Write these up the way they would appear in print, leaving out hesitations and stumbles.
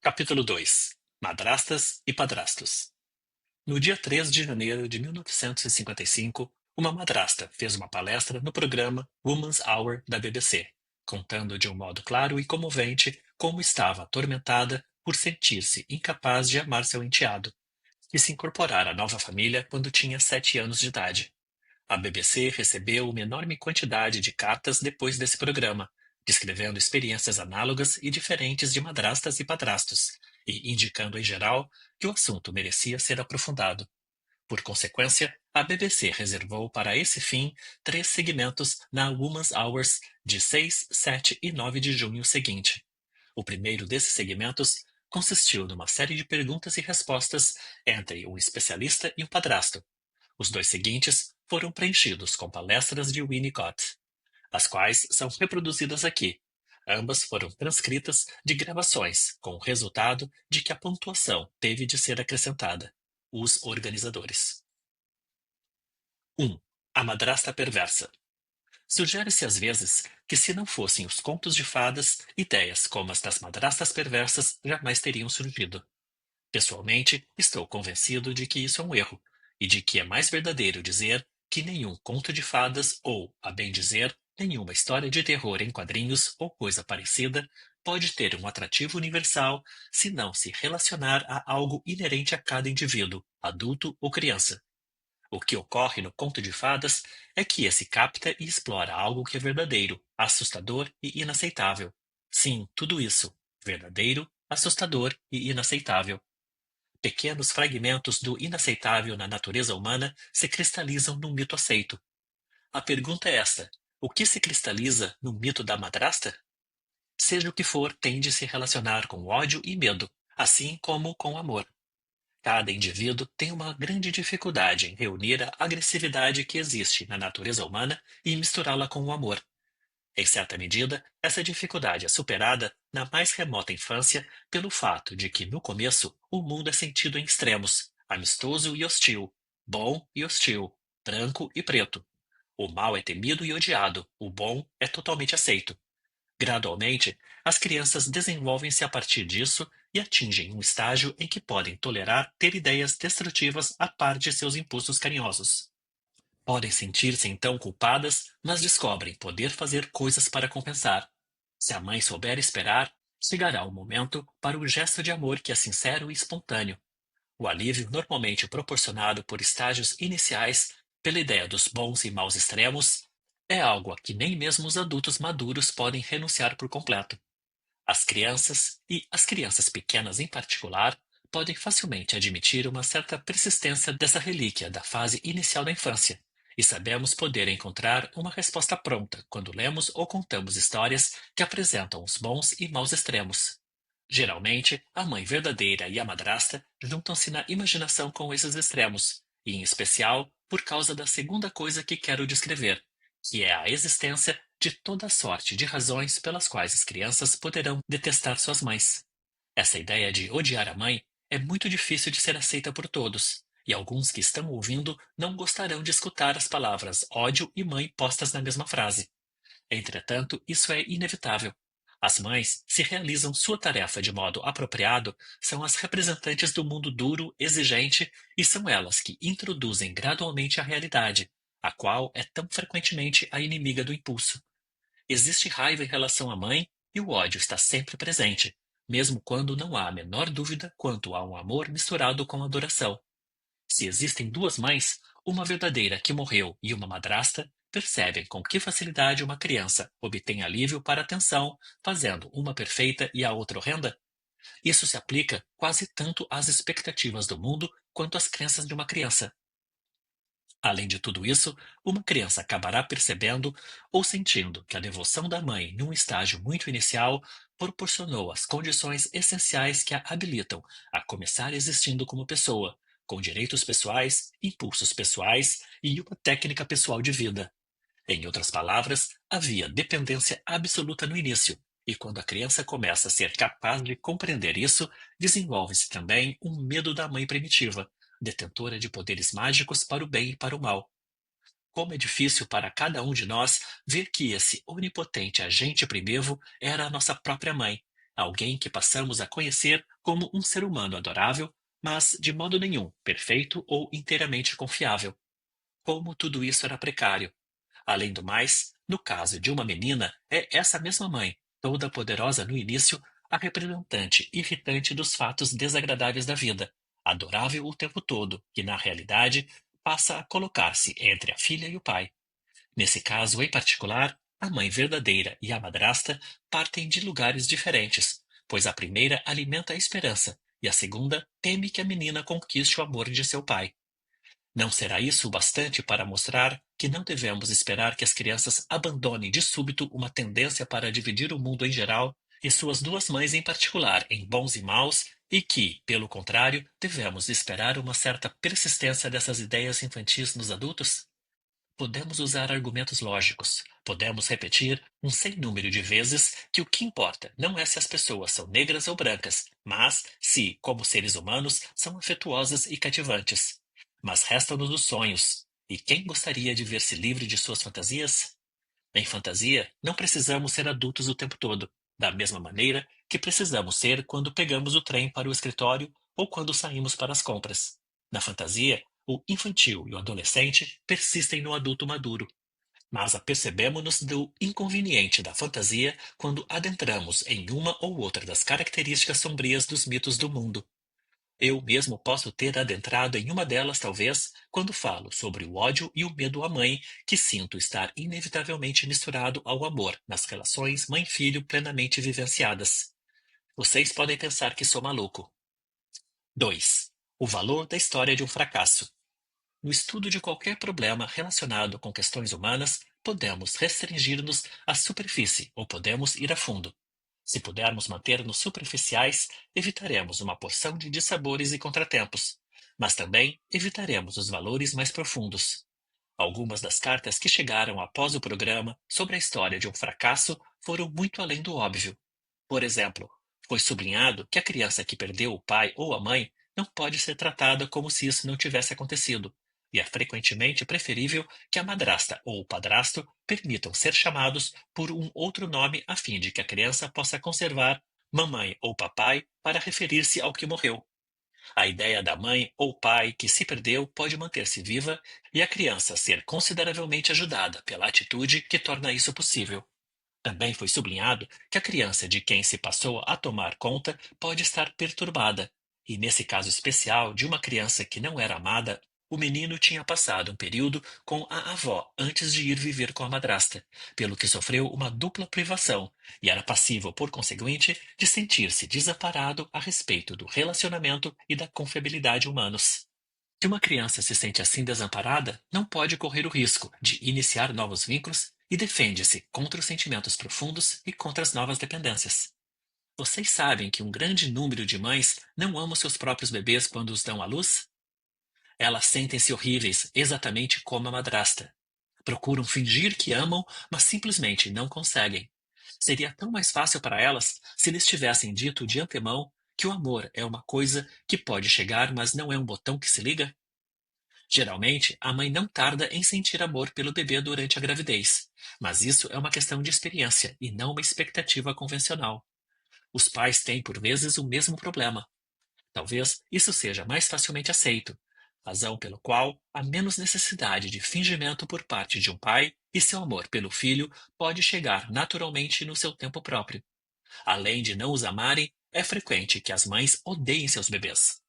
Capítulo 2. Madrastas e padrastos. No dia 3 de janeiro de 1955, uma madrasta fez uma palestra no programa Woman's Hour da BBC, contando de um modo claro e comovente como estava atormentada por sentir-se incapaz de amar seu enteado, que se incorporara à nova família quando tinha 7 anos de idade. A BBC recebeu uma enorme quantidade de cartas depois desse programa, descrevendo experiências análogas e diferentes de madrastas e padrastos, e indicando em geral que o assunto merecia ser aprofundado. Por consequência, a BBC reservou para esse fim 3 segmentos na Women's Hours de 6, 7 e 9 de junho seguinte. O primeiro desses segmentos consistiu numa série de perguntas e respostas entre um especialista e um padrasto. Os dois seguintes foram preenchidos com palestras de Winnicott, as quais são reproduzidas aqui. Ambas foram transcritas de gravações, com o resultado de que a pontuação teve de ser acrescentada. Os organizadores. 1. A madrasta perversa. Sugere-se às vezes que se não fossem os contos de fadas, ideias como as das madrastas perversas jamais teriam surgido. Pessoalmente, estou convencido de que isso é um erro, e de que é mais verdadeiro dizer que nenhum conto de fadas ou, a bem dizer, nenhuma história de terror em quadrinhos ou coisa parecida pode ter um atrativo universal se não se relacionar a algo inerente a cada indivíduo, adulto ou criança. O que ocorre no conto de fadas é que esse capta e explora algo que é verdadeiro, assustador e inaceitável. Sim, tudo isso, verdadeiro, assustador e inaceitável. Pequenos fragmentos do inaceitável na natureza humana se cristalizam num mito aceito. A pergunta é esta: o que se cristaliza no mito da madrasta? Seja o que for, tende a se relacionar com ódio e medo, assim como com amor. Cada indivíduo tem uma grande dificuldade em reunir a agressividade que existe na natureza humana e misturá-la com o amor. Em certa medida, essa dificuldade é superada na mais remota infância pelo fato de que, no começo, o mundo é sentido em extremos, amistoso e hostil, bom e hostil, branco e preto. O mal é temido e odiado, o bom é totalmente aceito. Gradualmente, as crianças desenvolvem-se a partir disso e atingem um estágio em que podem tolerar ter ideias destrutivas a par de seus impulsos carinhosos. Podem sentir-se então culpadas, mas descobrem poder fazer coisas para compensar. Se a mãe souber esperar, chegará o momento para o gesto de amor que é sincero e espontâneo. O alívio normalmente proporcionado por estágios iniciais pela ideia dos bons e maus extremos é algo a que nem mesmo os adultos maduros podem renunciar por completo. As crianças, e as crianças pequenas em particular, podem facilmente admitir uma certa persistência dessa relíquia da fase inicial da infância, e sabemos poder encontrar uma resposta pronta quando lemos ou contamos histórias que apresentam os bons e maus extremos. Geralmente, a mãe verdadeira e a madrasta juntam-se na imaginação com esses extremos, e em especial por causa da segunda coisa que quero descrever, que é a existência de toda sorte de razões pelas quais as crianças poderão detestar suas mães. Essa ideia de odiar a mãe é muito difícil de ser aceita por todos, e alguns que estão ouvindo não gostarão de escutar as palavras ódio e mãe postas na mesma frase. Entretanto, isso é inevitável. As mães, se realizam sua tarefa de modo apropriado, são as representantes do mundo duro, exigente, e são elas que introduzem gradualmente a realidade, a qual é tão frequentemente a inimiga do impulso. Existe raiva em relação à mãe e o ódio está sempre presente, mesmo quando não há a menor dúvida quanto a um amor misturado com adoração. Se existem duas mães, uma verdadeira que morreu e uma madrasta, percebem com que facilidade uma criança obtém alívio para a tensão, fazendo uma perfeita e a outra horrenda? Isso se aplica quase tanto às expectativas do mundo quanto às crenças de uma criança. Além de tudo isso, uma criança acabará percebendo ou sentindo que a devoção da mãe, num estágio muito inicial, proporcionou as condições essenciais que a habilitam a começar existindo como pessoa, com direitos pessoais, impulsos pessoais e uma técnica pessoal de vida. Em outras palavras, havia dependência absoluta no início, e quando a criança começa a ser capaz de compreender isso, desenvolve-se também um medo da mãe primitiva, detentora de poderes mágicos para o bem e para o mal. Como é difícil para cada um de nós ver que esse onipotente agente primivo era a nossa própria mãe, alguém que passamos a conhecer como um ser humano adorável, mas de modo nenhum perfeito ou inteiramente confiável. Como tudo isso era precário. Além do mais, no caso de uma menina, é essa mesma mãe, toda poderosa no início, a representante irritante dos fatos desagradáveis da vida, adorável o tempo todo, que na realidade passa a colocar-se entre a filha e o pai. Nesse caso em particular, a mãe verdadeira e a madrasta partem de lugares diferentes, pois a primeira alimenta a esperança e a segunda teme que a menina conquiste o amor de seu pai. Não será isso o bastante para mostrar que não devemos esperar que as crianças abandonem de súbito uma tendência para dividir o mundo em geral e suas duas mães em particular em bons e maus, e que, pelo contrário, devemos esperar uma certa persistência dessas ideias infantis nos adultos? Podemos usar argumentos lógicos, podemos repetir um sem número de vezes que o que importa não é se as pessoas são negras ou brancas, mas se, como seres humanos, são afetuosas e cativantes. Mas restam-nos os sonhos. E quem gostaria de ver-se livre de suas fantasias? Em fantasia, não precisamos ser adultos o tempo todo, da mesma maneira que precisamos ser quando pegamos o trem para o escritório ou quando saímos para as compras. Na fantasia, o infantil e o adolescente persistem no adulto maduro, mas apercebemos-nos do inconveniente da fantasia quando adentramos em uma ou outra das características sombrias dos mitos do mundo. Eu mesmo posso ter adentrado em uma delas, talvez, quando falo sobre o ódio e o medo à mãe, que sinto estar inevitavelmente misturado ao amor nas relações mãe-filho plenamente vivenciadas. Vocês podem pensar que sou maluco. 2. O valor da história de um fracasso. No estudo de qualquer problema relacionado com questões humanas, podemos restringir-nos à superfície ou podemos ir a fundo. Se pudermos manter-nos superficiais, evitaremos uma porção de dissabores e contratempos, mas também evitaremos os valores mais profundos. Algumas das cartas que chegaram após o programa sobre a história de um fracasso foram muito além do óbvio. Por exemplo, foi sublinhado que a criança que perdeu o pai ou a mãe não pode ser tratada como se isso não tivesse acontecido, e é frequentemente preferível que a madrasta ou o padrasto permitam ser chamados por um outro nome a fim de que a criança possa conservar mamãe ou papai para referir-se ao que morreu. A ideia da mãe ou pai que se perdeu pode manter-se viva e a criança ser consideravelmente ajudada pela atitude que torna isso possível. Também foi sublinhado que a criança de quem se passou a tomar conta pode estar perturbada, e nesse caso especial de uma criança que não era amada, o menino tinha passado um período com a avó antes de ir viver com a madrasta, pelo que sofreu uma dupla privação e era passível, por conseguinte, de sentir-se desamparado a respeito do relacionamento e da confiabilidade humanos. Se uma criança se sente assim desamparada, não pode correr o risco de iniciar novos vínculos e defende-se contra os sentimentos profundos e contra as novas dependências. Vocês sabem que um grande número de mães não amam seus próprios bebês quando os dão à luz? Elas sentem-se horríveis, exatamente como a madrasta. Procuram fingir que amam, mas simplesmente não conseguem. Seria tão mais fácil para elas se lhes tivessem dito de antemão que o amor é uma coisa que pode chegar, mas não é um botão que se liga? Geralmente, a mãe não tarda em sentir amor pelo bebê durante a gravidez, mas isso é uma questão de experiência e não uma expectativa convencional. Os pais têm, por vezes, o mesmo problema. Talvez isso seja mais facilmente aceito, razão pelo qual há menos necessidade de fingimento por parte de um pai e seu amor pelo filho pode chegar naturalmente no seu tempo próprio. Além de não os amarem, é frequente que as mães odeiem seus bebês.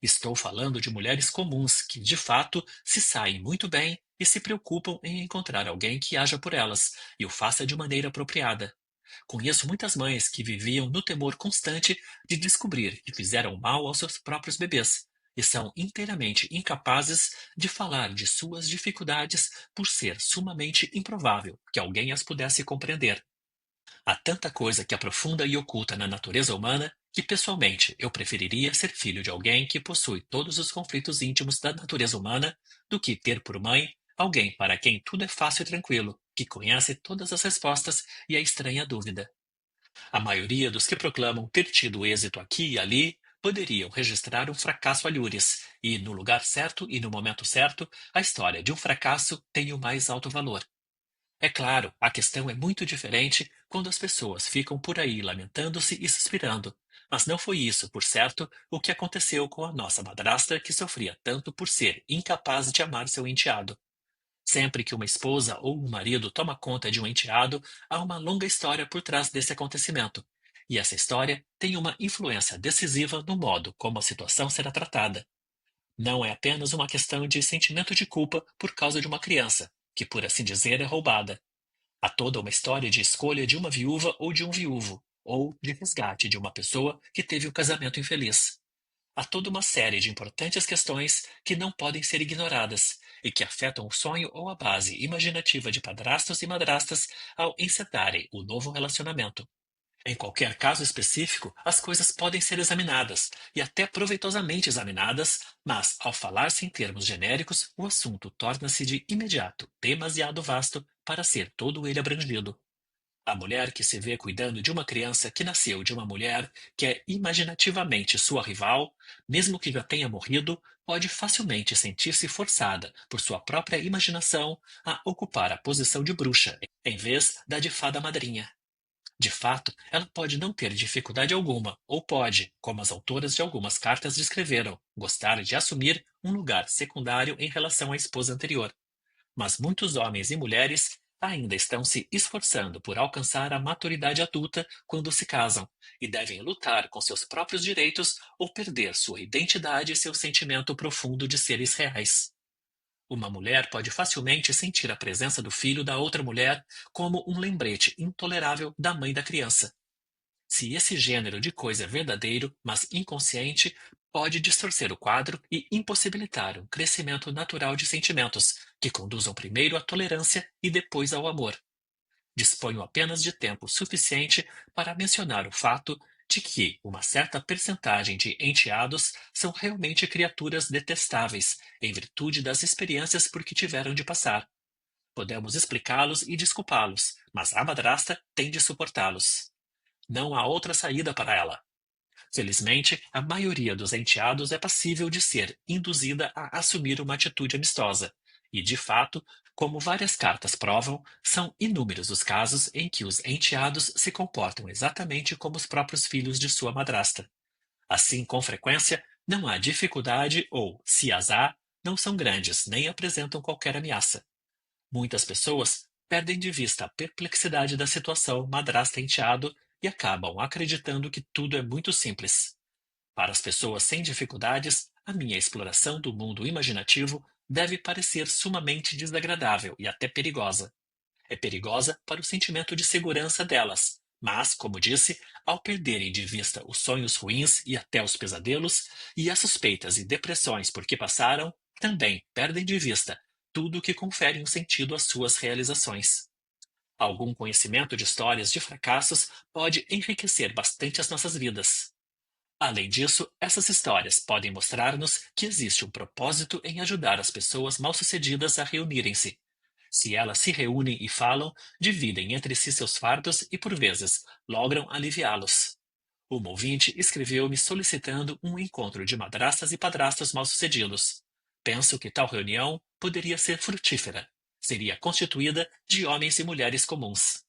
Estou falando de mulheres comuns que, de fato, se saem muito bem e se preocupam em encontrar alguém que haja por elas e o faça de maneira apropriada. Conheço muitas mães que viviam no temor constante de descobrir que fizeram mal aos seus próprios bebês e são inteiramente incapazes de falar de suas dificuldades por ser sumamente improvável que alguém as pudesse compreender. Há tanta coisa que aprofunda e oculta na natureza humana que, pessoalmente, eu preferiria ser filho de alguém que possui todos os conflitos íntimos da natureza humana do que ter por mãe alguém para quem tudo é fácil e tranquilo, que conhece todas as respostas e a estranha dúvida. A maioria dos que proclamam ter tido êxito aqui e ali poderiam registrar um fracasso alhures, e, no lugar certo e no momento certo, a história de um fracasso tem o mais alto valor. É claro, a questão é muito diferente quando as pessoas ficam por aí lamentando-se e suspirando. Mas não foi isso, por certo, o que aconteceu com a nossa madrasta que sofria tanto por ser incapaz de amar seu enteado. Sempre que uma esposa ou um marido toma conta de um enteado, há uma longa história por trás desse acontecimento. E essa história tem uma influência decisiva no modo como a situação será tratada. Não é apenas uma questão de sentimento de culpa por causa de uma criança, que por assim dizer é roubada. Há toda uma história de escolha de uma viúva ou de um viúvo, ou de resgate de uma pessoa que teve o casamento infeliz. Há toda uma série de importantes questões que não podem ser ignoradas e que afetam o sonho ou a base imaginativa de padrastos e madrastas ao encetarem o novo relacionamento. Em qualquer caso específico, as coisas podem ser examinadas, e até proveitosamente examinadas, mas, ao falar-se em termos genéricos, o assunto torna-se de imediato demasiado vasto para ser todo ele abrangido. A mulher que se vê cuidando de uma criança que nasceu de uma mulher que é imaginativamente sua rival, mesmo que já tenha morrido, pode facilmente sentir-se forçada, por sua própria imaginação, a ocupar a posição de bruxa, em vez da de fada madrinha. De fato, ela pode não ter dificuldade alguma, ou pode, como as autoras de algumas cartas descreveram, gostar de assumir um lugar secundário em relação à esposa anterior. Mas muitos homens e mulheres ainda estão se esforçando por alcançar a maturidade adulta quando se casam, e devem lutar com seus próprios direitos ou perder sua identidade e seu sentimento profundo de seres reais. Uma mulher pode facilmente sentir a presença do filho da outra mulher como um lembrete intolerável da mãe da criança. Se esse gênero de coisa é verdadeiro, mas inconsciente, pode distorcer o quadro e impossibilitar um crescimento natural de sentimentos, que conduzam primeiro à tolerância e depois ao amor. Disponho apenas de tempo suficiente para mencionar o fato de que uma certa percentagem de enteados são realmente criaturas detestáveis, em virtude das experiências por que tiveram de passar. Podemos explicá-los e desculpá-los, mas a madrasta tem de suportá-los. Não há outra saída para ela. Felizmente, a maioria dos enteados é passível de ser induzida a assumir uma atitude amistosa. E, de fato, como várias cartas provam, são inúmeros os casos em que os enteados se comportam exatamente como os próprios filhos de sua madrasta. Assim, com frequência, não há dificuldade ou, se as há, não são grandes nem apresentam qualquer ameaça. Muitas pessoas perdem de vista a perplexidade da situação madrasta-enteado e acabam acreditando que tudo é muito simples. Para as pessoas sem dificuldades, a minha exploração do mundo imaginativo deve parecer sumamente desagradável e até perigosa. É perigosa para o sentimento de segurança delas, mas, como disse, ao perderem de vista os sonhos ruins e até os pesadelos, e as suspeitas e depressões por que passaram, também perdem de vista tudo o que confere um sentido às suas realizações. Algum conhecimento de histórias de fracassos pode enriquecer bastante as nossas vidas. Além disso, essas histórias podem mostrar-nos que existe um propósito em ajudar as pessoas mal-sucedidas a reunirem-se. Se elas se reúnem e falam, dividem entre si seus fardos e, por vezes, logram aliviá-los. Uma ouvinte escreveu-me solicitando um encontro de madrastas e padrastos mal-sucedidos. Penso que tal reunião poderia ser frutífera. Seria constituída de homens e mulheres comuns.